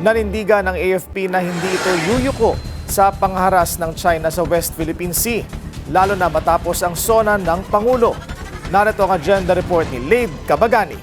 Nanindigan ng AFP na hindi ito yuyuko sa pangharas ng China sa West Philippine Sea, lalo na matapos ang SONA ng Pangulo. Narito ang agenda report ni Leib Cabagani.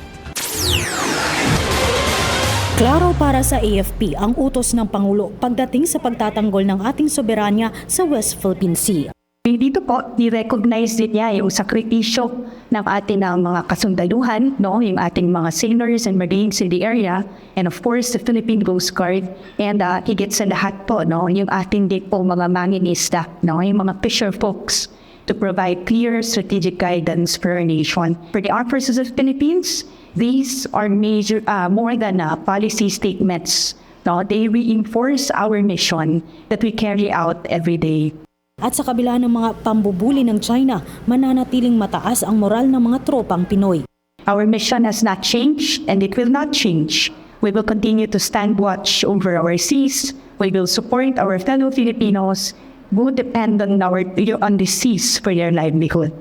Klaro para sa AFP ang utos ng Pangulo pagdating sa pagtatanggol ng ating soberanya sa West Philippine Sea. Dito po, ni-recognize din niya yung sakripisyo ng ating mga kasundaluhan, no? Yung ating mga sailors and marines in the area, and of course, the Philippine Coast Guard, and higit sa lahat po, no? Yung ating din po mga manginista, no? Yung mga fisher folks, to provide clear strategic guidance for our nation. For the Armed Forces of the Philippines, these are major, more than policy statements. No? They reinforce our mission that we carry out every day. At sa kabila ng mga pambubuli ng China, mananatiling mataas ang moral ng mga tropang Pinoy. Our mission has not changed and it will not change. We will continue to stand watch over our seas. We will support our fellow Filipinos who depend on the seas for their livelihood.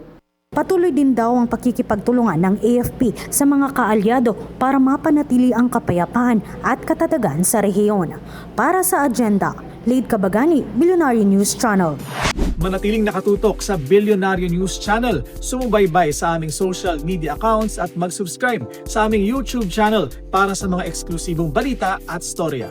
Patuloy din daw ang pakikipagtulungan ng AFP sa mga kaalyado para mapanatili ang kapayapaan at katatagan sa rehiyon. Para sa agenda, Leib Cabagani, Billionaire News Channel. Manatiling nakatutok sa Billionaire News Channel. Sumubaybay sa aming social media accounts at mag-subscribe sa aming YouTube channel para sa mga eksklusibong balita at storya.